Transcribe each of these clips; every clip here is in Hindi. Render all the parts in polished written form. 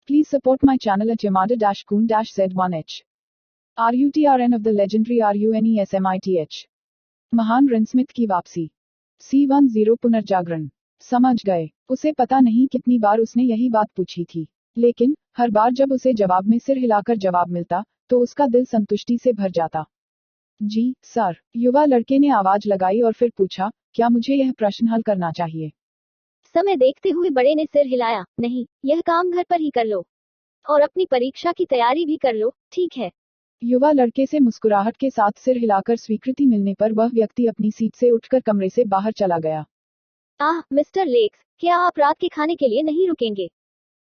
Please support my channel at Yamada-Kun-Z1H. RUTRN of the legendary RUNESMITH. महान रनस्मिथ की वापसी। C10 पुनर्जागरण। समझ गए। उसे पता नहीं कितनी बार उसने यही बात पूछी थी, लेकिन हर बार जब उसे जवाब में सिर हिलाकर जवाब मिलता तो उसका दिल संतुष्टि से भर जाता। जी सर, युवा लड़के ने आवाज लगाई और फिर पूछा, क्या मुझे यह प्रश्न हल करना चाहिए? समय देखते हुए बड़े ने सिर हिलाया। नहीं, यह काम घर पर ही कर लो और अपनी परीक्षा की तैयारी भी कर लो, ठीक है? युवा लड़के से मुस्कुराहट के साथ सिर हिलाकर स्वीकृति मिलने पर वह व्यक्ति अपनी सीट से उठकर कमरे से बाहर चला गया। मिस्टर लेक्स, क्या आप रात के खाने के लिए नहीं रुकेंगे?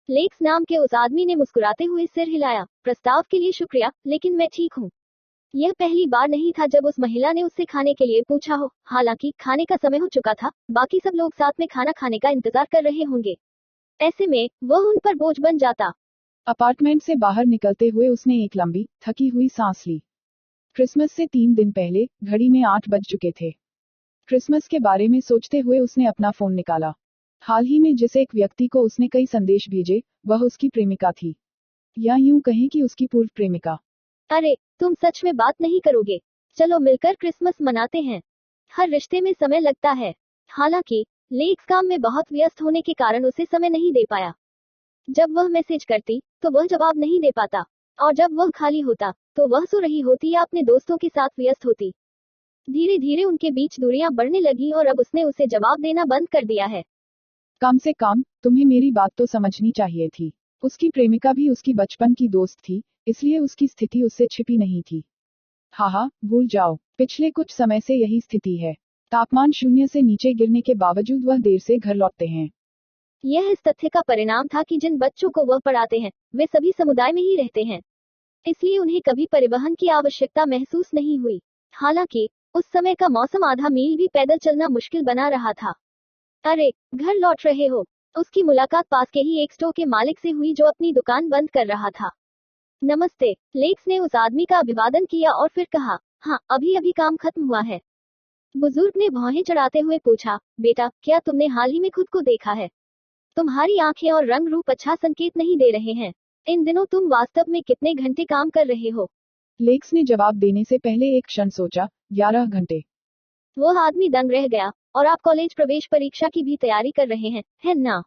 लेक्स नाम के उस आदमी ने मुस्कुराते हुए सिर हिलाया। प्रस्ताव के लिए शुक्रिया, लेकिन मैं ठीक हूँ। यह पहली बार नहीं था जब उस महिला ने उससे खाने के लिए पूछा हो। हालांकि खाने का समय हो चुका था, बाकी सब लोग साथ में खाना खाने का इंतजार कर रहे होंगे। ऐसे में वह उन पर बोझ बन जाता। अपार्टमेंट से बाहर निकलते हुए उसने एक लंबी, थकी हुई सांस ली। क्रिसमस से 3 दिन पहले घड़ी में 8 बज चुके थे। क्रिसमस के बारे में सोचते हुए उसने अपना फोन निकाला। हाल ही में जिस एक व्यक्ति को उसने कई संदेश भेजे, वह उसकी प्रेमिका थी, या यूं कहें कि उसकी पूर्व प्रेमिका। अरे, तुम सच में बात नहीं करोगे? चलो मिलकर क्रिसमस मनाते हैं। हर रिश्ते में समय लगता है। हालांकि लेक्स काम में बहुत व्यस्त होने के कारण उसे समय नहीं दे पाया। जब वह मैसेज करती तो वह जवाब नहीं दे पाता, और जब वह खाली होता तो वह सो रही होती या अपने दोस्तों के साथ व्यस्त होती। धीरे धीरे उनके बीच दूरियां बढ़ने लगी और अब उसने उसे जवाब देना बंद कर दिया है। कम से कम तुम्हें मेरी बात तो समझनी चाहिए थी। उसकी प्रेमिका भी उसकी बचपन की दोस्त थी, इसलिए उसकी स्थिति उससे छिपी नहीं थी। हाँ, भूल जाओ, पिछले कुछ समय से यही स्थिति है। तापमान 0 से नीचे गिरने के बावजूद वह देर से घर लौटते हैं। यह इस तथ्य का परिणाम था कि जिन बच्चों को वह पढ़ाते हैं वे सभी समुदाय में ही रहते हैं, इसलिए उन्हें कभी परिवहन की आवश्यकता महसूस नहीं हुई। हालांकि उस समय का मौसम आधा मील भी पैदल चलना मुश्किल बना रहा था। अरे, घर लौट रहे हो? उसकी मुलाकात पास के ही एक स्टोर के मालिक से हुई जो अपनी दुकान बंद कर रहा था। नमस्ते, लेक्स ने उस आदमी का अभिवादन किया और फिर कहा, हाँ, अभी अभी काम खत्म हुआ है। बुजुर्ग ने भौहें चढ़ाते हुए पूछा, बेटा, क्या तुमने हाल ही में खुद को देखा है? तुम्हारी आंखें और रंग रूप अच्छा संकेत नहीं दे रहे हैं। इन दिनों तुम वास्तव में कितने घंटे काम कर रहे हो? लेक्स ने जवाब देने से पहले एक क्षण सोचा। 11 घंटे। वह आदमी दंग रह गया। और आप कॉलेज प्रवेश परीक्षा की भी तैयारी कर रहे हैं, है ना?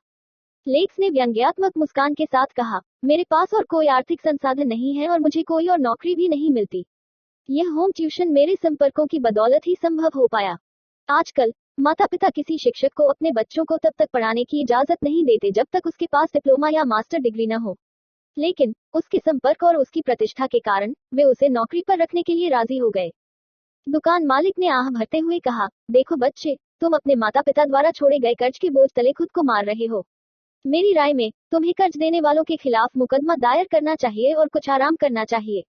लेक्स ने व्यंग्यात्मक मुस्कान के साथ कहा, मेरे पास और कोई आर्थिक संसाधन नहीं है और मुझे कोई और नौकरी भी नहीं मिलती। यह होम ट्यूशन मेरे संपर्कों की बदौलत ही संभव हो पाया। आजकल माता पिता किसी शिक्षक को अपने बच्चों को तब तक पढ़ाने की इजाजत नहीं देते जब तक उसके पास डिप्लोमा या मास्टर डिग्री न हो। लेकिन उसके संपर्क और उसकी प्रतिष्ठा के कारण वे उसे नौकरी पर रखने के लिए राजी हो गए। दुकान मालिक ने आह भरते हुए कहा, देखो बच्चे, तुम अपने माता पिता द्वारा छोड़े गए कर्ज के बोझ तले खुद को मार रहे हो। मेरी राय में तुम्हें कर्ज देने वालों के खिलाफ मुकदमा दायर करना चाहिए और कुछ आराम करना चाहिए।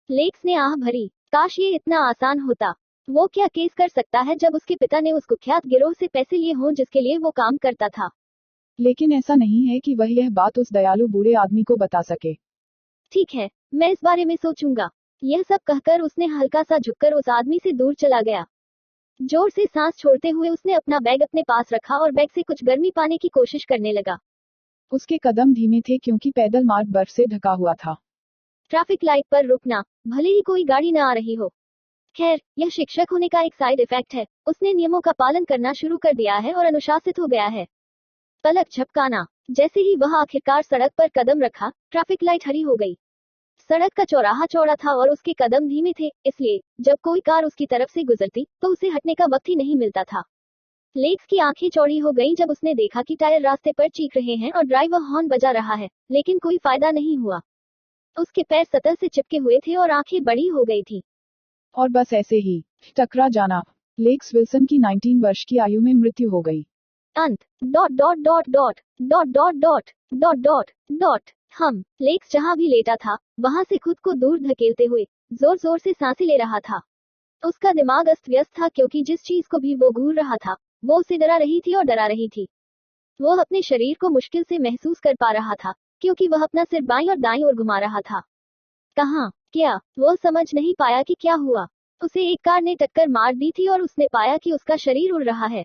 लेक्स ने आह भरी, काश ये इतना आसान होता। वो क्या केस कर सकता है जब उसके पिता ने उस कुख्यात गिरोह से पैसे लिए हों जिसके लिए वो काम करता था? लेकिन ऐसा नहीं है कि वह यह बात उस दयालु बूढ़े आदमी को बता सके। ठीक है, मैं इस बारे में सोचूंगा। यह सब कहकर उसने हल्का सा झुककर उस आदमी से दूर चला गया। जोर से सांस छोड़ते हुए उसने अपना बैग अपने पास रखा और बैग से कुछ गर्मी पाने की कोशिश करने लगा। उसके कदम धीमे थे क्योंकि पैदल मार्ग बर्फ से ढका हुआ था। ट्रैफिक लाइट पर रुकना, भले ही कोई गाड़ी न आ रही हो। खैर, यह शिक्षक होने का एक साइड इफेक्ट है। उसने नियमों का पालन करना शुरू कर दिया है और अनुशासित हो गया है। पलक झपकाना, जैसे ही वह आखिरकार सड़क पर कदम रखा, ट्रैफिक लाइट हरी हो गई। सड़क का चौराहा चौड़ा था और उसके कदम धीमे थे, इसलिए जब कोई कार उसकी तरफ से गुजरती तो उसे हटने का वक्त ही नहीं मिलता था। लेक्स की आंखें चौड़ी हो गईं जब उसने देखा कि टायर रास्ते पर चीख रहे हैं और ड्राइवर हॉर्न बजा रहा है, लेकिन कोई फायदा नहीं हुआ। उसके पैर सतह से चिपके हुए थे और आंखें बड़ी हो गई थी। और बस ऐसे ही टकरा जाना। लेक्स विल्सन की 19 वर्ष की आयु में मृत्यु हो गई। अंत dot dot dot dot dot dot dot dot dot dot. हम लेक्स जहां भी लेटा था वहां से खुद को दूर धकेलते हुए जोर जोर से सांसें ले रहा था। उसका दिमाग अस्त व्यस्त था क्योंकि जिस चीज को भी वो घूर रहा था वो उसे डरा रही थी और डरा रही थी। वो अपने शरीर को मुश्किल से महसूस कर पा रहा था क्योंकि वह अपना सिर बाईं और दाईं ओर घुमा रहा था। कहाँ, क्या, वो समझ नहीं पाया कि क्या हुआ। उसे एक कार ने टक्कर मार दी थी और उसने पाया कि उसका शरीर उड़ रहा है।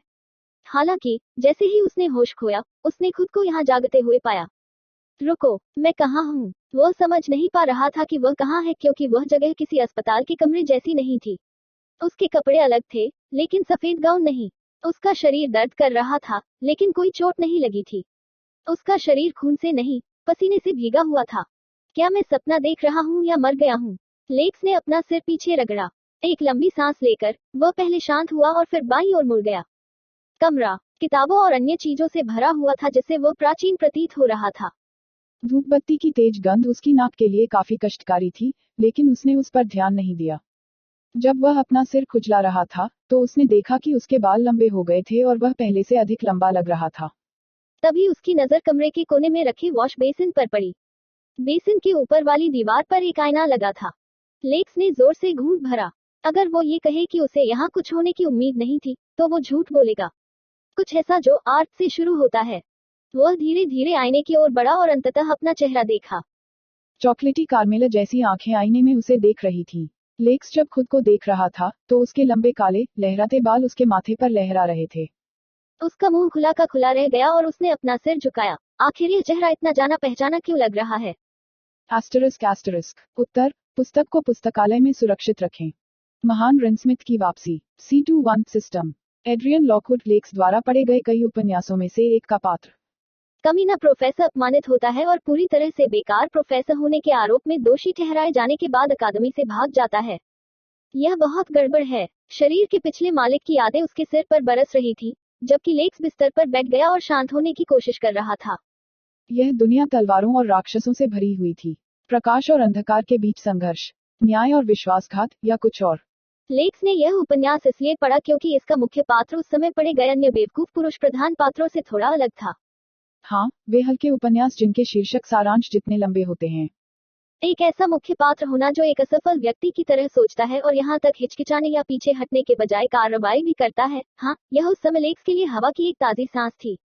हालांकि जैसे ही उसने होश खोया, उसने खुद को यहाँ जागते हुए पाया। रुको, मैं कहाँ हूँ? वह समझ नहीं पा रहा था कि वह कहाँ है, क्योंकि वह जगह किसी अस्पताल के कमरे जैसी नहीं थी। उसके कपड़े अलग थे, लेकिन सफेद गाउन नहीं। उसका शरीर दर्द कर रहा था, लेकिन कोई चोट नहीं लगी थी। उसका शरीर खून से नहीं, पसीने से भीगा हुआ था। क्या मैं सपना देख रहा हूँ या मर गया हूँ? लेक्स ने अपना सिर पीछे रगड़ा। एक लंबी सांस लेकर वह पहले शांत हुआ और फिर बाईं ओर मुड़ गया। कमरा किताबों और अन्य चीजों से भरा हुआ था, जिससे वह प्राचीन प्रतीत हो रहा था। धूपबत्ती की तेज गंध उसकी नाक के लिए काफी कष्टकारी थी, लेकिन उसने उस पर ध्यान नहीं दिया। जब वह अपना सिर खुजला रहा था, तो उसने देखा कि उसके बाल लंबे हो गए थे और वह पहले से अधिक लंबा लग रहा था। तभी उसकी नजर कमरे के कोने में रखे वॉश बेसिन पर पड़ी। बेसिन के ऊपर वाली दीवार पर एक आईना लगा था। लेक्स ने जोर से घूंट भरा। अगर वो ये कहे कि उसे यहाँ कुछ होने की उम्मीद नहीं थी, तो वो झूठ बोलेगा। कुछ ऐसा जो आर्ट से शुरू होता है। वह धीरे धीरे आईने की ओर बढ़ा और अंततः अपना चेहरा देखा। चॉकलेटी कार्मेला जैसी आंखें आईने में उसे देख रही थीं। लेक्स जब खुद को देख रहा था, तो उसके लंबे काले, लहराते बाल उसके माथे पर लहरा रहे थे। उसका मुंह खुला का खुला रह गया और उसने अपना सिर झुकाया। आखिर यह चेहरा इतना जाना पहचाना क्यों लग रहा है? **** उत्तर, पुस्तक को पुस्तकालय में सुरक्षित रखें। महान रिनस्मिथ की वापसी। C21 system. Adrian Lockwood lakes द्वारा पढ़े गए कई उपन्यासों में से एक का पात्र। कमीना प्रोफेसर अपमानित होता है और पूरी तरह से बेकार प्रोफेसर होने के आरोप में दोषी ठहराए जाने के बाद अकादमी से भाग जाता है। यह बहुत गड़बड़ है। शरीर के पिछले मालिक की यादें उसके सिर पर बरस रही थी, जबकि लेक्स बिस्तर पर बैठ गया और शांत होने की कोशिश कर रहा था। यह दुनिया तलवारों और राक्षसों से भरी हुई थी। प्रकाश और अंधकार के बीच संघर्ष, न्याय और विश्वासघात, या कुछ और। लेक्स ने यह उपन्यास इसलिए पढ़ा क्योंकि इसका मुख्य पात्र उस समय पढ़े गए अन्य बेवकूफ पुरुष प्रधान पात्रों से थोड़ा अलग था। हाँ, वे हल्के उपन्यास जिनके शीर्षक सारांश जितने लंबे होते हैं। एक ऐसा मुख्य पात्र होना जो एक असफल व्यक्ति की तरह सोचता है और यहाँ तक हिचकिचाने या पीछे हटने के बजाय कार्रवाई भी करता है। हाँ, यह उस समय लेक्स के लिए हवा की एक ताजी सांस थी।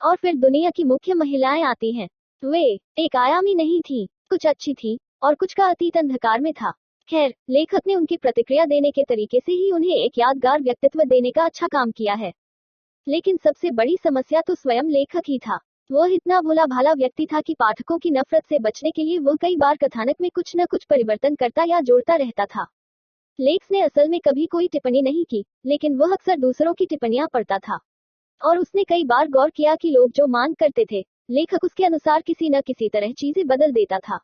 और फिर दुनिया की मुख्य महिलाएं आती हैं। वे एक आयामी नहीं थी, कुछ अच्छी थी और कुछ का अतीत अंधकार में था। खैर, लेखक ने उनकी प्रतिक्रिया देने के तरीके से ही उन्हें एक यादगार व्यक्तित्व देने का अच्छा काम किया है। लेकिन सबसे बड़ी समस्या तो स्वयं लेखक ही था। वह इतना भोला भाला व्यक्ति था कि पाठकों की नफरत से बचने के लिए वह कई बार कथानक में कुछ न कुछ परिवर्तन करता या जोड़ता रहता था। लेक्स ने असल में कभी कोई टिप्पणी नहीं की, लेकिन वह अक्सर दूसरों की टिप्पणियां पढ़ता था। और उसने कई बार गौर किया कि लोग जो मांग करते थे, लेखक उसके अनुसार किसी न किसी तरह चीजें बदल देता था।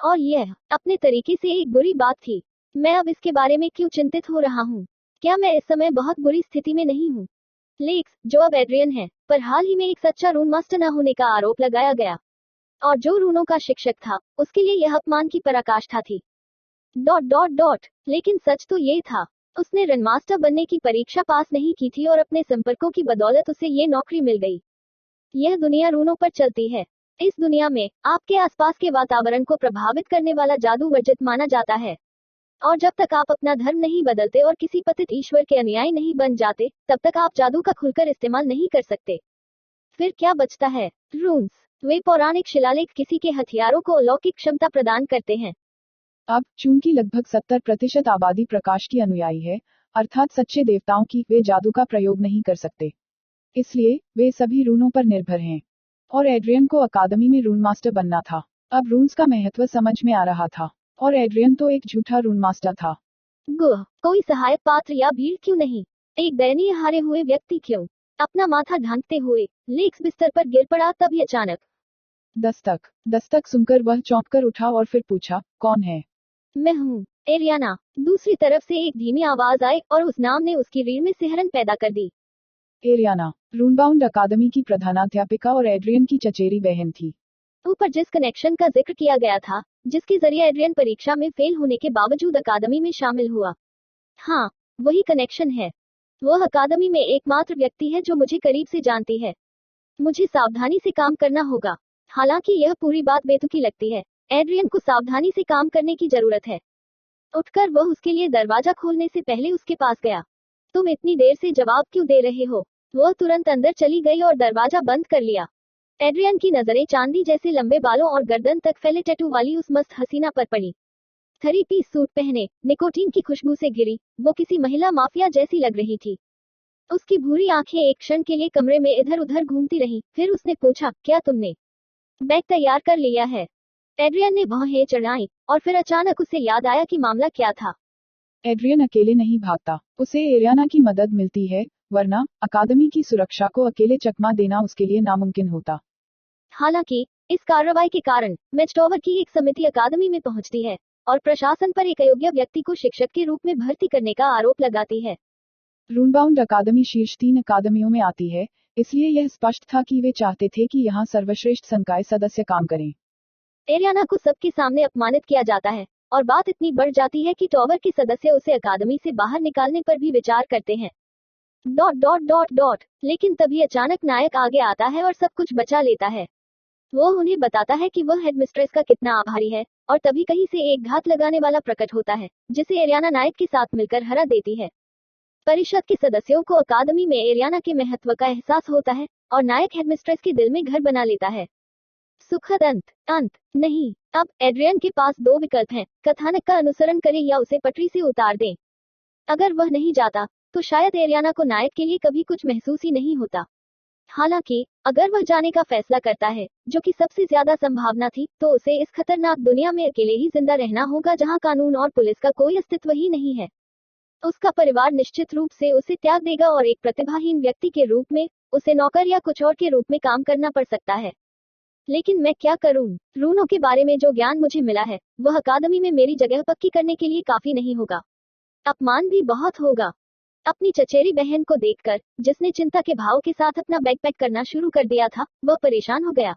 और यह अपने तरीके से एक बुरी बात थी। मैं अब इसके बारे में क्यों चिंतित हो रहा हूँ? क्या मैं इस समय बहुत बुरी स्थिति में नहीं हूँ? लेक्स, जो अब एड्रियन है, पर हाल ही में एक सच्चा रून मास्टर न होने का आरोप लगाया गया। और जो रूनों का शिक्षक था, उसके लिए यह अपमान की पराकाष्ठा थी। ... लेकिन सच तो ये था, उसने रन मास्टर बनने की परीक्षा पास नहीं की थी और अपने संपर्कों की बदौलत उसे ये नौकरी मिल गई। यह दुनिया रूनों पर चलती है। इस दुनिया में आपके आसपास के वातावरण को प्रभावित करने वाला जादू वर्जित माना जाता है। और जब तक आप अपना धर्म नहीं बदलते और किसी पतित ईश्वर के अनुयायी नहीं बन जाते, तब तक आप जादू का खुलकर इस्तेमाल नहीं कर सकते। फिर क्या बचता है? रून्स। वे पौराणिक शिलालेख किसी के हथियारों को अलौकिक क्षमता प्रदान करते हैं। अब चूंकि लगभग 70% आबादी प्रकाश की अनुयायी है, अर्थात सच्चे देवताओं की, वे जादू का प्रयोग नहीं कर सकते। इसलिए वे सभी रूनों पर निर्भर हैं। और एड्रियन को अकादमी में रून मास्टर बनना था। अब रून्स का महत्व समझ में आ रहा था। और एड्रियन तो एक झूठा रून मास्टर था। कोई सहायक पात्र या भीड़ क्यों नहीं? एक दयनीय हारे हुए व्यक्ति क्यों? अपना माथा ढांकते हुए लेक्स बिस्तर पर गिर पड़ा। तभी अचानक दस्तक सुनकर वह चौंककर उठा और फिर पूछा, कौन है? मैं हूँ, एरियाना। दूसरी तरफ से एक धीमी आवाज आई और उस नाम ने उसकी रीढ़ में सिहरन पैदा कर दी। एरियाना, रूनबाउंड अकादमी की प्रधानाध्यापिका और एड्रियन की चचेरी बहन थी। ऊपर जिस कनेक्शन का जिक्र किया गया था, जिसके जरिए एड्रियन परीक्षा में फेल होने के बावजूद अकादमी में शामिल हुआ। हाँ, वही कनेक्शन है। वह अकादमी में एकमात्र व्यक्ति है जो मुझे करीब से जानती है। मुझे सावधानी से काम करना होगा। हालांकि यह पूरी बात बेतुकी लगती है, एड्रियन को सावधानी से काम करने की जरूरत है। उठकर वह उसके लिए दरवाजा खोलने से पहले उसके पास गया। तुम इतनी देर से जवाब क्यों दे रहे हो? वह तुरंत अंदर चली गई और दरवाजा बंद कर लिया। एड्रियन की नजरें चांदी जैसे लंबे बालों और गर्दन तक फैले टैटू वाली उस मस्त हसीना पर पड़ी। 3 पीस सूट पहने, निकोटीन की खुशबू से घिरी, वो किसी महिला माफिया जैसी लग रही थी। उसकी भूरी आंखें एक क्षण के लिए कमरे में इधर उधर घूमती रहीं, फिर उसने पूछा, क्या तुमने बैग तैयार कर लिया है। एड्रियन ने भौहें चढ़ाई और फिर अचानक उसे याद आया कि मामला क्या था। एड्रियन अकेले नहीं भागता, उसे एरियाना की मदद मिलती है, वरना अकादमी की सुरक्षा को अकेले चकमा देना उसके लिए नामुमकिन होता। हालांकि इस कार्रवाई के कारण मैचटॉवर की एक समिति अकादमी में पहुंचती है और प्रशासन पर एक अयोग्य व्यक्ति को शिक्षक के रूप में भर्ती करने का आरोप लगाती है। रूनबाउंड अकादमी शीर्ष 3 अकादमियों में आती है, इसलिए यह स्पष्ट था कि वे चाहते थे कि यहाँ सर्वश्रेष्ठ संकाय सदस्य काम करें। एरियाना को सबके सामने अपमानित किया जाता है और बात इतनी बढ़ जाती है कि टॉवर के सदस्य उसे अकादमी से बाहर निकालने पर भी विचार करते हैं। डॉट डॉट डॉट डॉट लेकिन तभी अचानक नायक आगे आता है और सब कुछ बचा लेता है। वो उन्हें बताता है कि वह हेडमिस्ट्रेस का कितना आभारी है और तभी कहीं से एक घात लगाने वाला प्रकट होता है, जिसे एरियाना नायक के साथ मिलकर हरा देती है। परिषद के सदस्यों को अकादमी में एरियाना के महत्व का एहसास होता है और नायक हेडमिस्ट्रेस के दिल में घर बना लेता है। सुखद अंत नहीं। अब एड्रियन के पास दो विकल्प हैं, कथानक का अनुसरण करें या उसे पटरी से उतार दें। अगर वह नहीं जाता तो शायद एरियाना को नायक के लिए कभी कुछ महसूस ही नहीं होता। हालांकि अगर वह जाने का फैसला करता है, जो कि सबसे ज्यादा संभावना थी, तो उसे इस खतरनाक दुनिया में अकेले ही जिंदा रहना होगा जहां कानून और पुलिस का कोई अस्तित्व ही नहीं है। उसका परिवार निश्चित रूप से उसे त्याग देगा और एक प्रतिभाहीन व्यक्ति के रूप में उसे नौकर या कुछ और के रूप में काम करना पड़ सकता है। लेकिन मैं क्या करूं? रूनों के बारे में जो ज्ञान मुझे मिला है, वह अकादमी में मेरी जगह पक्की करने के लिए काफी नहीं होगा। अपमान भी बहुत होगा। अपनी चचेरी बहन को देखकर, जिसने चिंता के भाव के साथ अपना बैग पैक करना शुरू कर दिया था, वह परेशान हो गया।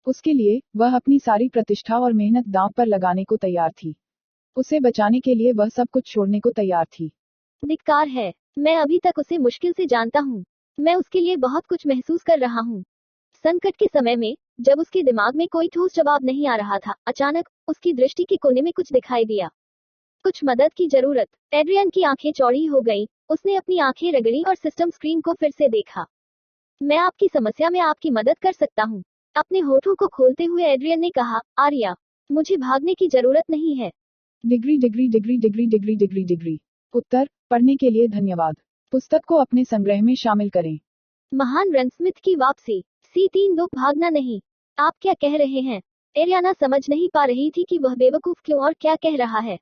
उसके लिए वह अपनी सारी प्रतिष्ठा और मेहनत दांव पर लगाने को तैयार थी। उसे बचाने के लिए वह सब कुछ छोड़ने को तैयार थी। धिक्कार है। मैं अभी तक उसे मुश्किल से जानता हूँ। मैं उसके लिए बहुत कुछ महसूस कर रहा हूँ। संकट के समय में, जब उसके दिमाग में कोई ठोस जवाब नहीं आ रहा था, अचानक उसकी दृष्टि के कोने में कुछ दिखाई दिया। कुछ मदद की जरूरत। एड्रियन की आंखें चौड़ी हो गईं। उसने अपनी आंखें रगड़ी और सिस्टम स्क्रीन को फिर से देखा। मैं आपकी समस्या में आपकी मदद कर सकता हूँ। अपने होठों को खोलते हुए एड्रियन ने कहा, आर्या, मुझे भागने की जरूरत नहीं है। Degree degree degree degree degree degree degree. उत्तर, पढ़ने के लिए धन्यवाद। पुस्तक को अपने संग्रह में शामिल करें। महान रनस्मिथ की वापसी। C32 भागना नहीं। आप क्या कह रहे हैं? एरियाना समझ नहीं पा रही थी कि वह बेवकूफ क्यों और क्या कह रहा है।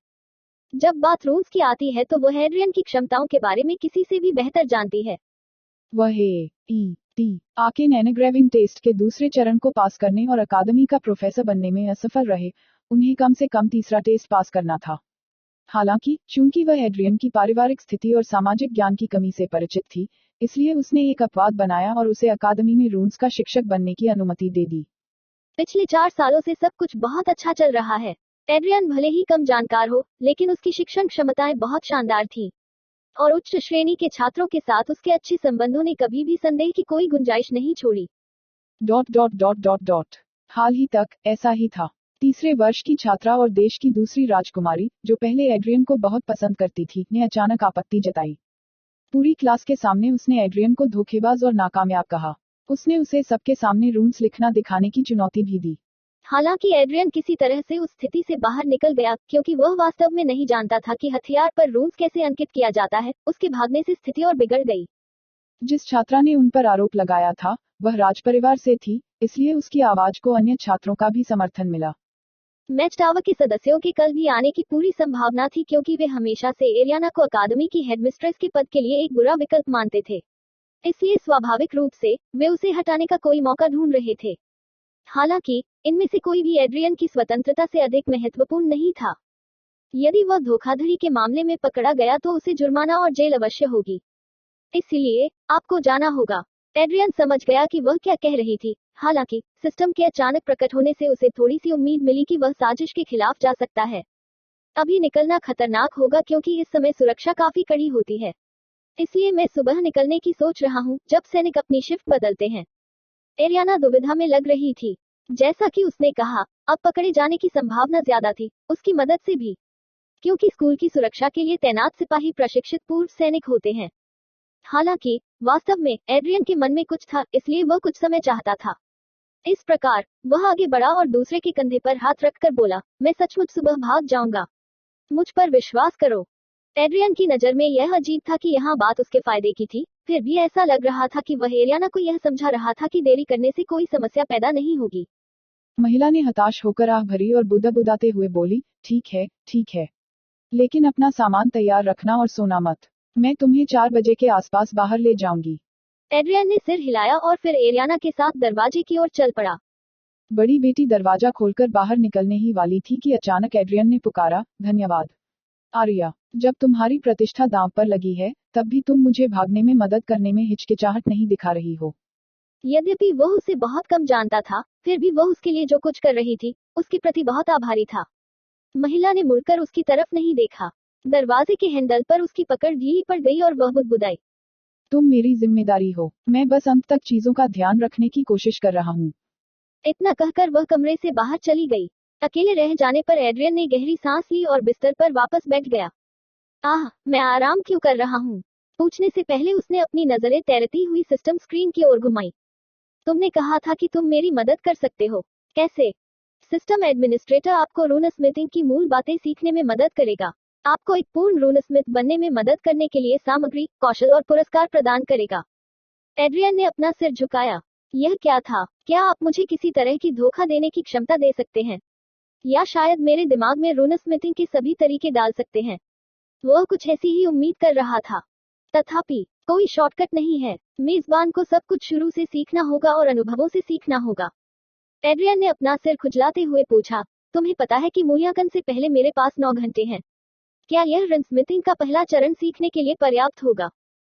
जब बात रूल्स की आती है तो वह एड्रियन की क्षमताओं के बारे में किसी से भी बेहतर जानती है। वह आके एनाग्रेविंग टेस्ट के दूसरे चरण को पास करने और अकादमी का प्रोफेसर बनने में असफल रहे, उन्हें कम से कम तीसरा टेस्ट पास करना था। हालांकि चूंकि वह एड्रियन की पारिवारिक स्थिति और सामाजिक ज्ञान की कमी से परिचित थी, इसलिए उसने एक अपवाद बनाया और उसे अकादमी में रूल्स का शिक्षक बनने की अनुमति दे दी। पिछले 4 सालों से सब कुछ बहुत अच्छा चल रहा है। एड्रियन भले ही कम जानकार हो, लेकिन उसकी शिक्षण क्षमताएं बहुत शानदार थीं। और उच्च श्रेणी के छात्रों के साथ उसके अच्छे संबंधों ने कभी भी संदेह की कोई गुंजाइश नहीं छोड़ी। Dot dot dot dot dot हाल ही तक ऐसा ही था। तीसरे वर्ष की छात्रा और देश की दूसरी राजकुमारी, जो पहले एड्रियन को बहुत पसंद करती थी, ने अचानक आपत्ति जताई। पूरी क्लास के सामने उसने एड्रियन को धोखेबाज और नाकामयाब कहा। उसने उसे सबके सामने रूल्स लिखना दिखाने की चुनौती भी दी। हालांकि एड्रियन किसी तरह से उस स्थिति से बाहर निकल गया, क्योंकि वह वास्तव में नहीं जानता था कि हथियार पर रूल्स कैसे अंकित किया जाता है। उसके भागने से स्थिति और बिगड़ गई। जिस छात्रा ने उन पर आरोप लगाया था, वह राजपरिवार से थी, इसलिए उसकी आवाज को अन्य छात्रों का भी समर्थन मिला। मैचटावर के सदस्यों के कल भी आने की पूरी संभावना थी, क्योंकि वे हमेशा से एरियाना को अकादमी की हेडमिस्ट्रेस के पद के लिए एक बुरा विकल्प मानते थे। इसलिए स्वाभाविक रूप से वे उसे हटाने का कोई मौका ढूंढ रहे थे। हालांकि इनमें से कोई भी एड्रियन की स्वतंत्रता से अधिक महत्वपूर्ण नहीं था। यदि वह धोखाधड़ी के मामले में पकड़ा गया तो उसे जुर्माना और जेल अवश्य होगी। इसलिए आपको जाना होगा। एड्रियन समझ गया कि वह क्या कह रही थी। हालांकि सिस्टम के अचानक प्रकट होने से उसे थोड़ी सी उम्मीद मिली कि वह साजिश के खिलाफ जा सकता है। अभी निकलना खतरनाक होगा, क्योंकि इस समय सुरक्षा काफी कड़ी होती है। इसलिए मैं सुबह निकलने की सोच रहा हूँ, जब सैनिक अपनी शिफ्ट बदलते हैं। एरियाना दुविधा में लग रही थी। जैसा कि उसने कहा, अब पकड़े जाने की संभावना ज्यादा थी, उसकी मदद से भी, क्योंकि स्कूल की सुरक्षा के लिए तैनात सिपाही प्रशिक्षित पूर्व सैनिक होते हैं। हालांकि वास्तव में एड्रियन के मन में कुछ था, इसलिए वह कुछ समय चाहता था। इस प्रकार वह आगे बढ़ा और दूसरे के कंधे पर हाथ रखकर बोला, मैं सचमुच सुबह भाग जाऊंगा। मुझ पर विश्वास करो। एड्रियन की नजर में यह अजीब था कि यहाँ बात उसके फायदे की थी, फिर भी ऐसा लग रहा था कि वह एरियाना को यह समझा रहा था कि देरी करने से कोई समस्या पैदा नहीं होगी। महिला ने हताश होकर आह भरी और बुदाते हुए बोली, ठीक है। लेकिन अपना सामान तैयार रखना और सोना मत। मैं तुम्हें 4 बजे के आसपास बाहर ले जाऊंगी। एड्रियन ने सिर हिलाया और फिर एरियाना के साथ दरवाजे की ओर चल पड़ा। बड़ी बेटी दरवाजा खोलकर बाहर निकलने ही वाली थी कि अचानक एड्रियन ने पुकारा, धन्यवाद आर्या। जब तुम्हारी प्रतिष्ठा दांव पर लगी है, तब भी तुम मुझे भागने में मदद करने में हिचकिचाहट नहीं दिखा रही हो। यद्यपि वह उसे बहुत कम जानता था, फिर भी वह उसके लिए जो कुछ कर रही थी, उसके प्रति बहुत आभारी था। महिला ने मुड़कर उसकी तरफ नहीं देखा। दरवाजे के हैंडल पर उसकी पकड़ ढीली पड़ गई और वह बुदबुदाई, तुम मेरी जिम्मेदारी हो, मैं बस अंत तक चीजों का ध्यान रखने की कोशिश कर रहा हूँ। इतना कहकर वह कमरे से बाहर चली गई। अकेले रह जाने पर एड्रियन ने गहरी सांस ली और बिस्तर पर वापस बैठ गया। आह, मैं आराम क्यों कर रहा हूँ? पूछने से पहले उसने अपनी नजरें तैरती हुई सिस्टम स्क्रीन की ओर घुमाई। तुमने कहा था कि तुम मेरी मदद कर सकते हो। कैसे? सिस्टम एडमिनिस्ट्रेटर आपको रूनस्मिथिंग की मूल बातें सीखने में मदद करेगा। आपको एक पूर्ण रूनस्मिथ बनने में मदद करने के लिए सामग्री, कौशल और पुरस्कार प्रदान करेगा। एड्रियन ने अपना सिर झुकाया। यह क्या था? क्या आप मुझे किसी तरह की धोखा देने की क्षमता दे सकते हैं? या शायद मेरे दिमाग में रूनस्मिथिंग के सभी तरीके डाल सकते हैं? वह कुछ ऐसी ही उम्मीद कर रहा था। तथापि कोई शॉर्टकट नहीं है। मेजबान को सब कुछ शुरू से सीखना होगा और अनुभवों से सीखना होगा। एड्रियन ने अपना सिर खुजलाते हुए पूछा, तुम्हें पता है कि मूल्यांकन से पहले मेरे पास 9 घंटे हैं। क्या यह रूनस्मिथिंग का पहला चरण सीखने के लिए पर्याप्त होगा?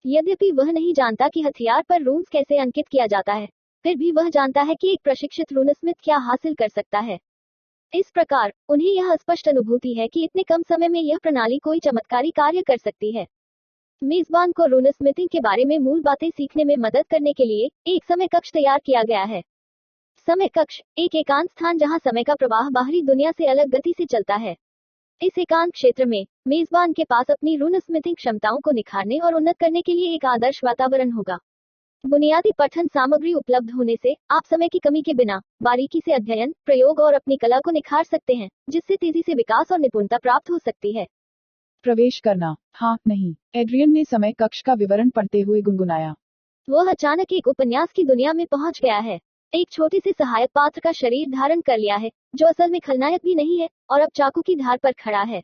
यद्यपि वह नहीं जानता कि हथियार पर रून्स कैसे अंकित किया जाता है, फिर भी वह जानता है कि एक प्रशिक्षित रूनस्मिथ क्या हासिल कर सकता है। इस प्रकार उन्हें यह स्पष्ट अनुभूति है कि इतने कम समय में यह प्रणाली कोई चमत्कारी कार्य कर सकती है। मेजबान को रूनस्मिथिंग के बारे में मूल बातें सीखने में मदद करने के लिए एक समय कक्ष तैयार किया गया है। समय कक्ष एक एकांत स्थान जहां समय का प्रवाह बाहरी दुनिया से अलग गति से चलता है। इस एकांत क्षेत्र में मेजबान के पास अपनी रूनस्मिथिंग क्षमताओं को निखारने और उन्नत करने के लिए एक आदर्श वातावरण होगा। बुनियादी पठन सामग्री उपलब्ध होने से आप समय की कमी के बिना बारीकी से अध्ययन, प्रयोग और अपनी कला को निखार सकते हैं, जिससे तेजी से विकास और निपुणता प्राप्त हो सकती है। प्रवेश करना, हाँ, नहीं। एड्रियन ने समय कक्ष का विवरण पढ़ते हुए गुनगुनाया। वह अचानक एक उपन्यास की दुनिया में पहुंच गया है। एक छोटे से सहायक पात्र का शरीर धारण कर लिया है, जो असल में खलनायक भी नहीं है और अब चाकू की धार पर खड़ा है।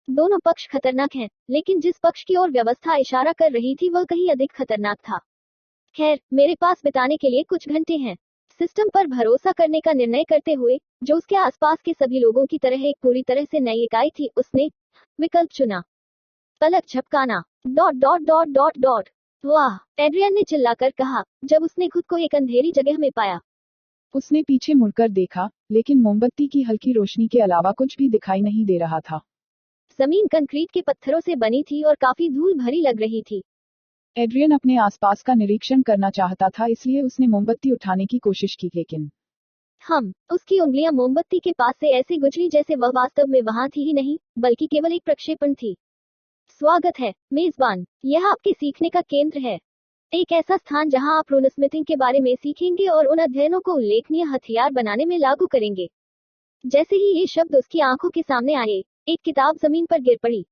दोनों पक्ष खतरनाक हैं, लेकिन जिस पक्ष की ओर व्यवस्था इशारा कर रही थी वह कहीं अधिक खतरनाक था। खैर, मेरे पास बिताने के लिए कुछ घंटे हैं। सिस्टम पर भरोसा करने का निर्णय करते हुए, जो उसके आसपास के सभी लोगों की तरह एक पूरी तरह से नई इकाई थी, उसने विकल्प चुना। पलक झपकाना, dot dot dot dot dot. वाह, एड्रियन ने चिल्लाकर कहा, जब उसने खुद को एक अंधेरी जगह में पाया। उसने पीछे मुड़कर देखा, लेकिन मोमबत्ती की हल्की रोशनी के अलावा कुछ भी दिखाई नहीं दे रहा था। जमीन कंक्रीट के पत्थरों से बनी थी और काफी धूल भरी लग रही थी। एड्रियन अपने आसपास का निरीक्षण करना चाहता था, इसलिए उसने मोमबत्ती उठाने की कोशिश की, लेकिन उसकी उंगलियां मोमबत्ती के पास से ऐसे गुजरी जैसे वह वास्तव में वहां थी ही नहीं, बल्कि केवल एक प्रक्षेपण थी। स्वागत है, मेजबान। यह आपके सीखने का केंद्र है। एक ऐसा स्थान जहां आप रूनस्मिथिंग के बारे में सीखेंगे और उन अध्ययनों को उल्लेखनीय हथियार बनाने में लागू करेंगे। जैसे ही ये शब्द उसकी आंखों के सामने आए, एक किताब जमीन पर गिर पड़ी।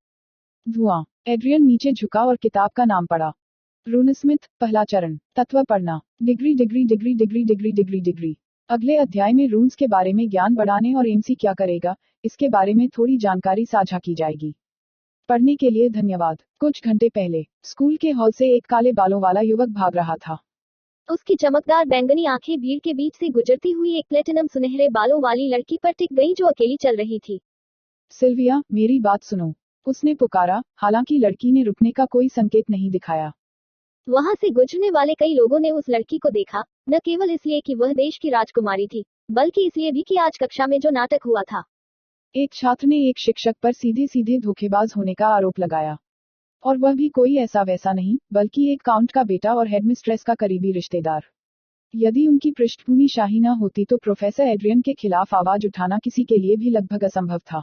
धुआं। एड्रियन नीचे झुका और किताब का नाम पढ़ा। रूनस्मिथ, पहला चरण, तत्व पढ़ना, degree degree degree degree degree degree degree. अगले अध्याय में रून्स के बारे में ज्ञान बढ़ाने और एमसी क्या करेगा, इसके बारे में थोड़ी जानकारी साझा की जाएगी। पढ़ने के लिए धन्यवाद। कुछ घंटे पहले स्कूल के हॉल से एक काले बालों वाला युवक भाग रहा था। उसकी चमकदार बैंगनी आंखें भीड़ के बीच से गुजरती हुई एक प्लेटिनम सुनहरे बालों वाली लड़की पर टिक गई जो अकेली चल रही थी। सिल्विया, मेरी बात सुनो, उसने पुकारा, हालांकि लड़की ने रुकने का कोई संकेत नहीं दिखाया। वहां से गुजरने वाले कई लोगों ने उस लड़की को देखा, न केवल इसलिए कि वह देश की राजकुमारी थी, बल्कि इसलिए भी कि आज कक्षा में जो नाटक हुआ था। एक छात्र ने एक शिक्षक पर सीधे सीधे धोखेबाज होने का आरोप लगाया, और वह भी कोई ऐसा वैसा नहीं, बल्कि एक काउंट का बेटा और हेडमिस्ट्रेस का करीबी रिश्तेदार। यदि उनकी पृष्ठभूमि शाही न होती तो प्रोफेसर एड्रियन के खिलाफ आवाज उठाना किसी के लिए भी लगभग असंभव था।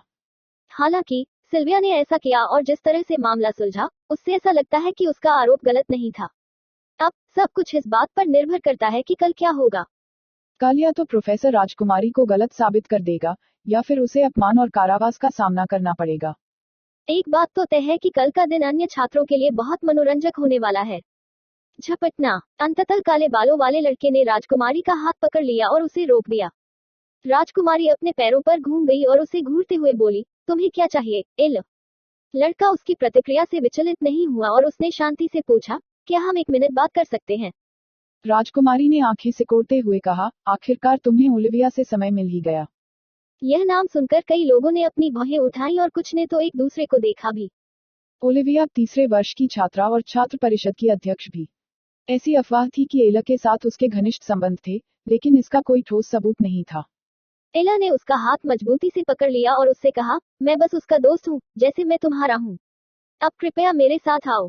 हालांकि सिल्विया ने ऐसा किया और जिस तरह से मामला सुलझा, उससे ऐसा लगता है कि उसका आरोप गलत नहीं था। अब सब कुछ इस बात पर निर्भर करता है कि कल क्या होगा। कल या तो प्रोफेसर राजकुमारी को गलत साबित कर देगा, या फिर उसे अपमान और कारावास का सामना करना पड़ेगा। एक बात तो तय है कि कल का दिन अन्य छात्रों के लिए बहुत मनोरंजक होने वाला है। झपटना। अंततः काले बालों वाले लड़के ने राजकुमारी का हाथ पकड़ लिया और उसे रोक दिया। राजकुमारी अपने पैरों पर घूम गई और उसे घूरते हुए बोली, तुम्हें क्या चाहिए, एल? लड़का उसकी प्रतिक्रिया से विचलित नहीं हुआ और उसने शांति से पूछा, क्या हम 1 मिनट बात कर सकते हैं? राजकुमारी ने आंखें सिकोड़ते हुए कहा, आखिरकार तुम्हें ओलिविया से समय मिल ही गया। यह नाम सुनकर कई लोगों ने अपनी भौहें उठाई और कुछ ने तो एक दूसरे को देखा भी। ओलिविया तीसरे वर्ष की छात्रा और छात्र परिषद की अध्यक्ष भी। ऐसी अफवाह थी कि एला के साथ उसके घनिष्ठ संबंध थे, लेकिन इसका कोई ठोस सबूत नहीं था। एला ने उसका हाथ मजबूती से पकड़ लिया और उससे कहा, मैं बस उसका दोस्त हूँ, जैसे मैं तुम्हारा हूँ। अब कृपया मेरे साथ आओ।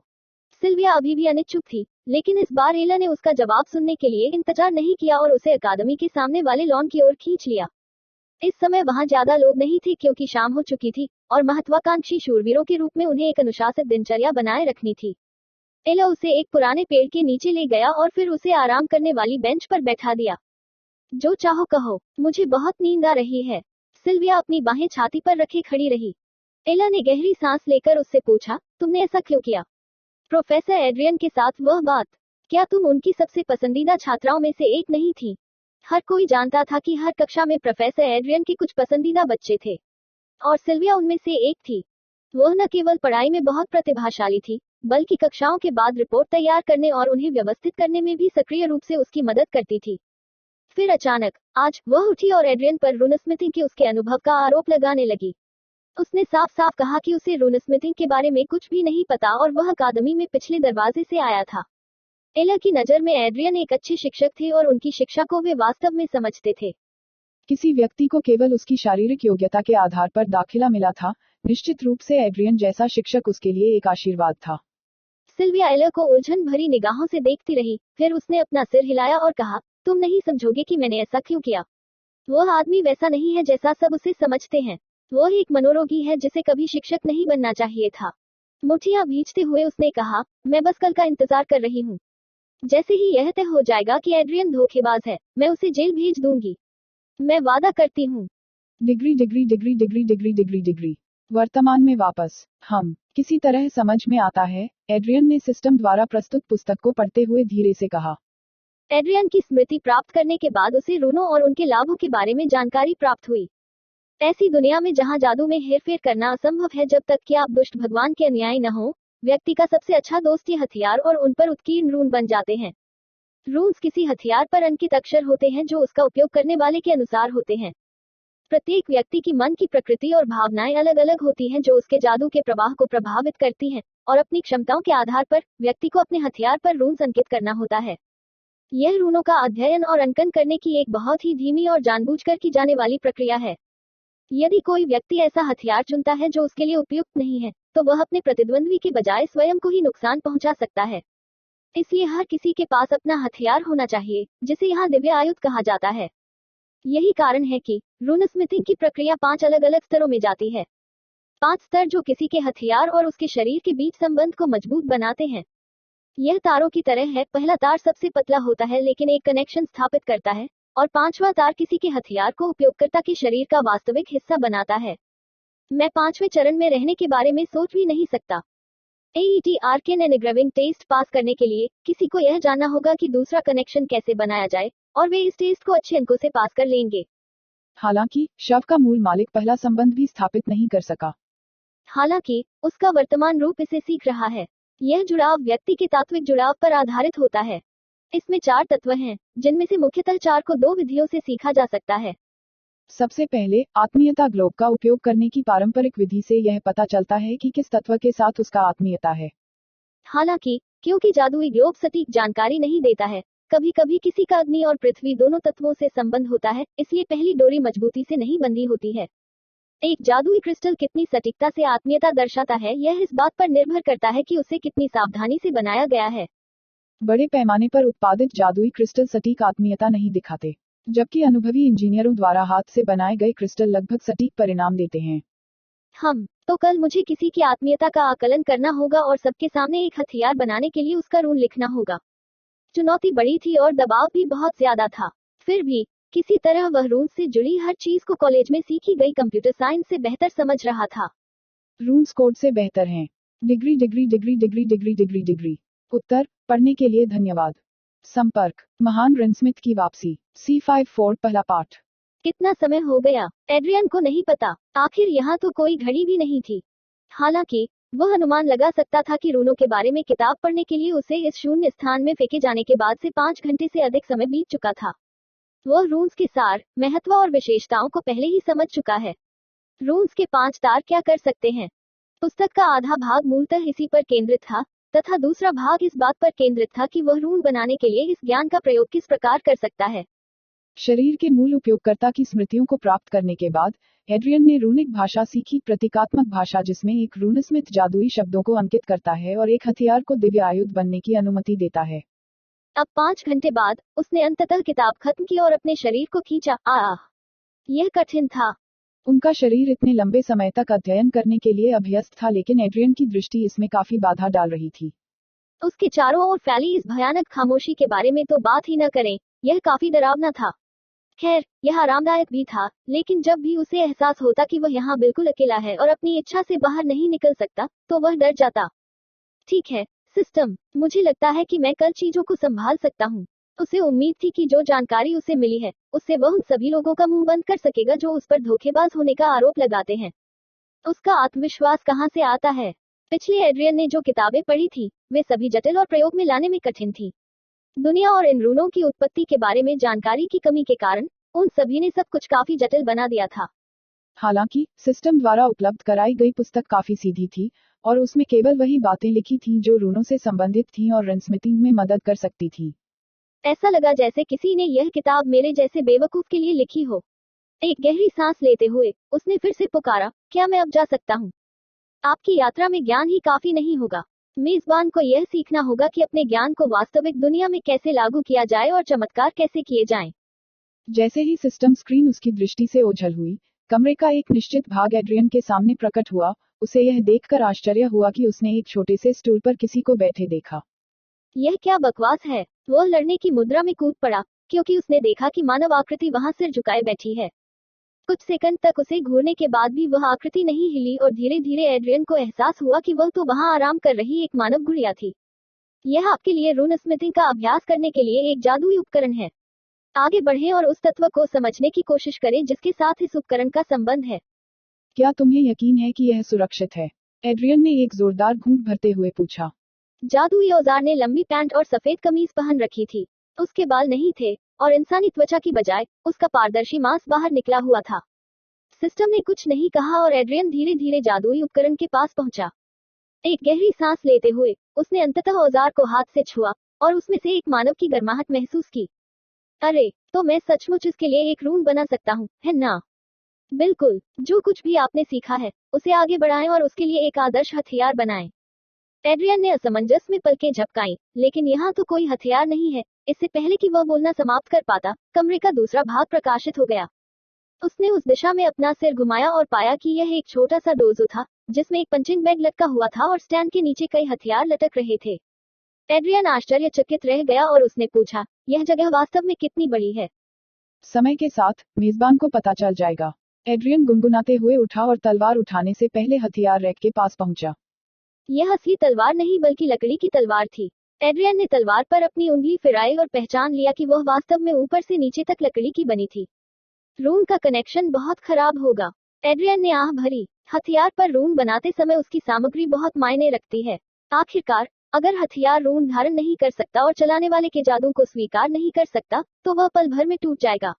सिल्विया अभी भी अनिच्छुक थी, लेकिन इस बार एला ने उसका जवाब सुनने के लिए इंतजार नहीं किया और उसे अकादमी के सामने वाले लॉन की ओर खींच लिया। इस समय वहां ज्यादा लोग नहीं थे क्योंकि शाम हो चुकी थी और महत्वाकांक्षी शूरवीरों के रूप में उन्हें एक अनुशासित दिनचर्या बनाए रखनी थी। एला उसे एक पुराने पेड़ के नीचे ले गया और फिर उसे आराम करने वाली बेंच पर बैठा दिया। जो चाहो कहो, मुझे बहुत नींद आ रही है। सिल्विया अपनी बाहें छाती पर रखे खड़ी रही। एला ने गहरी सांस लेकर उससे पूछा, तुमने ऐसा क्यों किया? प्रोफेसर एड्रियन के साथ वह बात, क्या तुम उनकी सबसे पसंदीदा छात्राओं में से एक नहीं थी? हर कोई जानता था कि हर कक्षा में प्रोफेसर एड्रियन के कुछ पसंदीदा बच्चे थे और सिल्विया उनमें से एक थी। वह न केवल पढ़ाई में बहुत प्रतिभाशाली थी, बल्कि कक्षाओं के बाद रिपोर्ट तैयार करने और उन्हें व्यवस्थित करने में भी सक्रिय रूप से उसकी मदद करती थी। फिर अचानक आज वह उठी और एड्रियन पर रूनस्मिथिंग के उसके अनुभव का आरोप लगाने लगी। उसने साफ साफ कहा कि उसे रूनस्मिथिंग के बारे में कुछ भी नहीं पता और वह अकादमी में पिछले दरवाजे से आया था। एला की नजर में एड्रियन एक अच्छे शिक्षक थे और उनकी शिक्षा को वे वास्तव में समझते थे। किसी व्यक्ति को केवल उसकी शारीरिक योग्यता के आधार पर दाखिला मिला था, निश्चित रूप से एड्रियन जैसा शिक्षक उसके लिए एक आशीर्वाद था। सिल्विया एला को उलझन भरी निगाहों से देखती रही, फिर उसने अपना सिर हिलाया और कहा, तुम नहीं समझोगे कि मैंने ऐसा क्यों किया। वह आदमी वैसा नहीं है जैसा सब उसे समझते हैं। वह एक मनोरोगी है जिसे कभी शिक्षक नहीं बनना चाहिए था। मुठियां भींचते हुए उसने कहा, मैं बस कल का इंतजार कर रही हूँ। जैसे ही यह तय हो जाएगा कि एड्रियन धोखेबाज है, मैं उसे जेल भेज दूंगी। मैं वादा करती हूँ। Degree degree degree degree degree degree degree. वर्तमान में वापस हम किसी तरह समझ में आता है, एड्रियन ने सिस्टम द्वारा प्रस्तुत पुस्तक को पढ़ते हुए धीरे से कहा। एड्रियन की स्मृति प्राप्त करने के बाद उसे रूनों और उनके लाभों के बारे में जानकारी प्राप्त हुई। ऐसी दुनिया में जहां जादू में हेरफेर करना असंभव है जब तक कि आप दुष्ट भगवान के अनुयायी न हो, व्यक्ति का सबसे अच्छा दोस्त ये हथियार और उन पर उत्कीर्ण रून बन जाते हैं। रून्स किसी हथियार पर अंकित अक्षर होते हैं जो उसका उपयोग करने वाले के अनुसार होते हैं। प्रत्येक व्यक्ति की मन की प्रकृति और भावनाएं अलग अलग होती हैं जो उसके जादू के प्रवाह को प्रभावित करती हैं, और अपनी क्षमताओं के आधार पर व्यक्ति को अपने हथियार पर रून्स अंकित करना होता है। यह रूनों का अध्ययन और अंकन करने की एक बहुत ही धीमी और जानबूझकर की जाने वाली प्रक्रिया है। यदि कोई व्यक्ति ऐसा हथियार चुनता है जो उसके लिए उपयुक्त नहीं है, तो वह अपने प्रतिद्वंद्वी के बजाय स्वयं को ही नुकसान पहुंचा सकता है। इसलिए हर किसी के पास अपना हथियार होना चाहिए, जिसे यहाँ दिव्य आयुध कहा जाता है। यही कारण है कि रूनस्मिथिंग की प्रक्रिया 5 अलग अलग स्तरों में जाती है। 5 स्तर जो किसी के हथियार और उसके शरीर के बीच संबंध को मजबूत बनाते हैं। यह तारों की तरह है, पहला तार सबसे पतला होता है लेकिन एक कनेक्शन स्थापित करता है, और 5वां तार किसी के हथियार को उपयोगकर्ता के शरीर का वास्तविक हिस्सा बनाता है। मैं 5वें चरण में रहने के बारे में सोच भी नहीं सकता। AET arcane engraving test pass करने के लिए किसी को यह जानना होगा कि दूसरा कनेक्शन कैसे बनाया जाए, और वे इस टेस्ट को अच्छे अंकों से पास कर लेंगे। हालांकि शव का मूल मालिक पहला संबंध भी स्थापित नहीं कर सका। हालांकि उसका वर्तमान रूप इसे सीख रहा है। यह जुड़ाव व्यक्ति के तात्विक जुड़ाव पर आधारित होता है। इसमें 4 तत्व हैं, जिनमें से मुख्यतः 4 को 2 विधियों से सीखा जा सकता है। सबसे पहले, आत्मीयता ग्लोब का उपयोग करने की पारंपरिक विधि से यह पता चलता है कि किस तत्व के साथ उसका आत्मीयता है। हालांकि क्योंकि जादुई ग्लोब सटीक जानकारी नहीं देता है, कभी कभी किसी का अग्नि और पृथ्वी दोनों तत्वों से संबंध होता है, इसलिए पहली डोरी मजबूती से नहीं बंधी होती है। एक जादुई क्रिस्टल कितनी सटीकता से आत्मीयता दर्शाता है, यह इस बात पर निर्भर करता है कि उसे कितनी सावधानी से बनाया गया है। बड़े पैमाने पर उत्पादित जादुई क्रिस्टल सटीक आत्मीयता नहीं दिखाते, जबकि अनुभवी इंजीनियरों द्वारा हाथ से बनाए गए क्रिस्टल लगभग सटीक परिणाम देते हैं। तो कल मुझे किसी की आत्मीयता का आकलन करना होगा और सबके सामने एक हथियार बनाने के लिए उसका रून लिखना होगा। चुनौती बड़ी थी और दबाव भी बहुत ज्यादा था। फिर भी किसी तरह वह रून्स से जुड़ी हर चीज को कॉलेज में सीखी गई कंप्यूटर साइंस से बेहतर समझ रहा था। रून्स कोड से बेहतर हैं। Degree degree degree degree degree degree degree. उत्तर पढ़ने के लिए धन्यवाद। संपर्क महान रिनस्मिथ की वापसी। C54 पहला पाठ। कितना समय हो गया एड्रियन को नहीं पता। आखिर यहाँ तो कोई घड़ी भी नहीं थी। हालांकि वह अनुमान लगा सकता था कि रूनों के बारे में किताब पढ़ने के लिए उसे इस शून्य स्थान में फेंके जाने के बाद से 5 घंटे से अधिक समय बीत चुका था। वह रून्स के सार, महत्व और विशेषताओं को पहले ही समझ चुका है। रून्स के 5 तार क्या कर सकते हैं। पुस्तक का आधा भाग मूलतः इसी पर केंद्रित था तथा दूसरा भाग इस बात पर केंद्रित था कि वह रून बनाने के लिए इस ज्ञान का प्रयोग किस प्रकार कर सकता है। शरीर के मूल उपयोगकर्ता की स्मृतियों को प्राप्त करने के बाद एड्रियन ने रूनिक भाषा सीखी, प्रतीकात्मक भाषा जिसमें एक रूनस्मिथ जादुई शब्दों को अंकित करता है और एक हथियार को दिव्य आयुध बनने की अनुमति देता है। अब 5 घंटे बाद उसने अंततः किताब खत्म की और अपने शरीर को खींचा। यह कठिन था। उनका शरीर इतने लंबे समय तक अध्ययन करने के लिए अभ्यस्त था, लेकिन एड्रियन की दृष्टि इसमें काफी बाधा डाल रही थी। उसके चारों ओर फैली इस भयानक खामोशी के बारे में तो बात ही न करें, यह काफी डरावना था। खैर, यह आरामदायक भी था, लेकिन जब भी उसे एहसास होता कि वह यहाँ बिल्कुल अकेला है और अपनी इच्छा से बाहर नहीं निकल सकता, तो वह डर जाता। ठीक है सिस्टम, मुझे लगता है कि मैं कल चीजों को संभाल सकता हूँ। उसे उम्मीद थी कि जो जानकारी उसे मिली है उससे वह उन सभी लोगों का मुंह बंद कर सकेगा जो उस पर धोखेबाज होने का आरोप लगाते हैं। उसका आत्मविश्वास कहाँ से आता है। पिछले एड्रियन ने जो किताबें पढ़ी थी वे सभी जटिल और प्रयोग में लाने में कठिन थी। दुनिया और इन रूनों की उत्पत्ति के बारे में जानकारी की कमी के कारण उन सभी ने सब कुछ काफी जटिल बना दिया था। हालांकि सिस्टम द्वारा उपलब्ध कराई गई पुस्तक काफी सीधी थी और उसमें केवल वही बातें लिखी थीं जो रूनों से संबंधित थीं और रनस्मिथिंग में मदद कर सकती थी। ऐसा लगा जैसे किसी ने यह किताब मेरे जैसे बेवकूफ के लिए लिखी हो। एक गहरी सांस लेते हुए उसने फिर से पुकारा, क्या मैं अब जा सकता हूँ? आपकी यात्रा में ज्ञान ही काफी नहीं होगा। मेजबान को यह सीखना होगा कि अपने ज्ञान को वास्तविक दुनिया में कैसे लागू किया जाए और चमत्कार कैसे किए जाएं। जैसे ही सिस्टम स्क्रीन उसकी दृष्टि से ओझल हुई, कमरे का एक निश्चित भाग एड्रियन के सामने प्रकट हुआ। उसे यह देखकर आश्चर्य हुआ कि उसने एक छोटे से स्टूल पर किसी को बैठे देखा। यह क्या बकवास है। वह लड़ने की मुद्रा में कूद पड़ा, क्योंकि उसने देखा कि मानव आकृति वहां सिर झुकाए बैठी है। कुछ सेकंड तक उसे घूरने के बाद भी वह आकृति नहीं हिली और धीरे धीरे एड्रियन को एहसास हुआ कि वह तो वहां आराम कर रही एक मानव गुड़िया थी। यह आपके लिए रून स्मिथिंग का अभ्यास करने के लिए एक जादुई उपकरण है। आगे बढ़ें और उस तत्व को समझने की कोशिश करें जिसके साथ इस उपकरण का संबंध है। क्या तुम्हें यकीन है कि यह सुरक्षित है? एड्रियन ने एक जोरदार घूंट भरते हुए पूछा। जादुई औजार ने लंबी पैंट और सफेद कमीज पहन रखी थी। उसके बाल नहीं थे और इंसानी त्वचा की बजाय उसका पारदर्शी मांस बाहर निकला हुआ था। सिस्टम ने कुछ नहीं कहा और एड्रियन धीरे धीरे जादुई उपकरण के पास पहुंचा। एक गहरी सांस लेते हुए उसने अंततः औजार को हाथ से छुआ और उसमें से एक मानव की गर्माहट महसूस की। अरे, तो मैं सचमुच इसके लिए एक रून बना सकता हूँ, है ना? बिल्कुल, जो कुछ भी आपने सीखा है उसे आगे बढ़ाएं और उसके लिए एक आदर्श हथियार बनाएं। एड्रियन ने असमंजस में पलकें झपकाईं, लेकिन यहाँ तो कोई हथियार नहीं है। इससे पहले कि वह बोलना समाप्त कर पाता, कमरे का दूसरा भाग प्रकाशित हो गया। उसने उस दिशा में अपना सिर घुमाया और पाया कि यह एक छोटा सा डोजो था जिसमें एक पंचिंग बैग लटका हुआ था और स्टैंड के नीचे कई हथियार लटक रहे थे। एड्रियन आश्चर्यचकित रह गया और उसने पूछा, यह जगह वास्तव में कितनी बड़ी है? समय के साथ मेजबान को पता चल जाएगा। एड्रियन गुनगुनाते हुए उठा और तलवार उठाने से पहले हथियार रैक के पास पहुंचा। यह असली तलवार नहीं बल्कि लकड़ी की तलवार थी। एड्रियन ने तलवार पर अपनी उंगली फिराई और पहचान लिया कि वह वास्तव में ऊपर से नीचे तक लकड़ी की बनी थी। रून का कनेक्शन बहुत खराब होगा। एड्रियन ने आह भरी। हथियार पर रून बनाते समय उसकी सामग्री बहुत मायने रखती है। आखिरकार, अगर हथियार रून धारण नहीं कर सकता और चलाने वाले के जादू को स्वीकार नहीं कर सकता, तो वह पल भर में टूट जाएगा।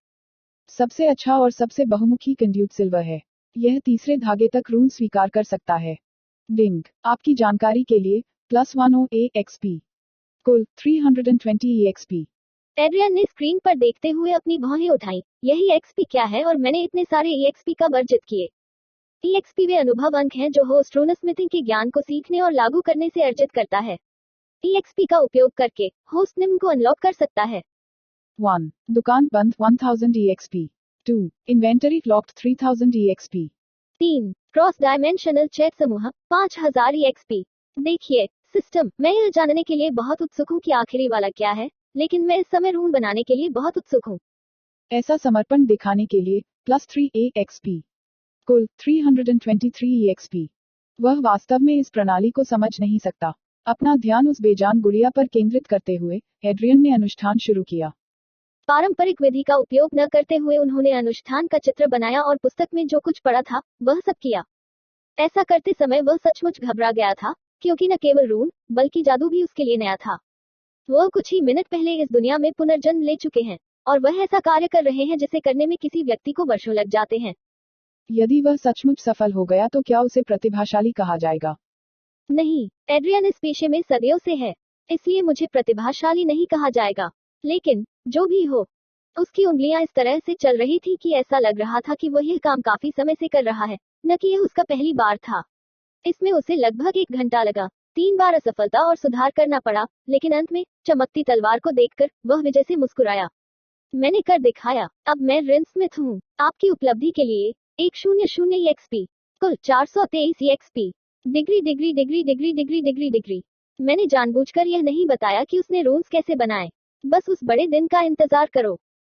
सबसे अच्छा और सबसे बहुमुखी कंड्यूट सिल्वर है। यह तीसरे धागे तक रून स्वीकार कर सकता है। डिंग, आपकी जानकारी के लिए +10 EXP, कुल 320 EXP। एड्रियन ने स्क्रीन पर देखते हुए अपनी भौहें उठाई। यही एक्सपी क्या है और मैंने इतने सारे EXP कब अर्जित किए? EXP वे अनुभव अंक हैं जो होस्ट रूनस्मिथिंग के ज्ञान को सीखने और लागू करने से अर्जित करता है। EXP का उपयोग करके होस्ट निम्न को अनलॉक कर सकता है। 1. दुकान बंद 1000 EXP। 2. Inventory locked 3000 EXP। 3. Cross dimensional chat समूह 5000 EXP। देखिए सिस्टम, मैं यह जानने के लिए बहुत उत्सुक हूँ कि आखिरी वाला क्या है, लेकिन मैं इस समय रून बनाने के लिए बहुत उत्सुक हूँ। ऐसा समर्पण दिखाने के लिए +3 EXP, कुल 323 EXP। वह वास्तव में इस प्रणाली को समझ नहीं सकता। अपना ध्यान उस बेजान गुड़िया पर केंद्रित करते हुए एड्रियन ने अनुष्ठान शुरू किया। पारंपरिक विधि का उपयोग न करते हुए उन्होंने अनुष्ठान का चित्र बनाया और पुस्तक में जो कुछ पढ़ा था वह सब किया। ऐसा करते समय वह सचमुच घबरा गया था, क्योंकि न केवल रून बल्कि जादू भी उसके लिए नया था। वह कुछ ही मिनट पहले इस दुनिया में पुनर्जन्म ले चुके हैं और वह ऐसा कार्य कर रहे हैं जिसे करने में किसी व्यक्ति को वर्षों लग जाते हैं। यदि वह सचमुच सफल हो गया तो क्या उसे प्रतिभाशाली कहा जाएगा? नहीं, एड्रियन इस पेशे में सदियों से है, इसलिए मुझे प्रतिभाशाली नहीं कहा जाएगा। लेकिन जो भी हो, उसकी उंगलियां इस तरह से चल रही थी कि ऐसा लग रहा था कि वह यह काम काफी समय से कर रहा है, न कि यह उसका पहली बार था। इसमें उसे लगभग 1 घंटा लगा, 3 बार असफलता और सुधार करना पड़ा, लेकिन अंत में चमकती तलवार को देखकर वह विजय से मुस्कुराया। मैंने कर दिखाया, अब मैं रिन स्मिथ हूँ। आपकी उपलब्धि के लिए 100 EXP, कुल 423 EXP। Degree degree degree degree degree degree degree. मैंने जानबूझकर यह नहीं बताया कि उसने रून्स कैसे बनाए। बस उस बड़े दिन का इंतजार करो।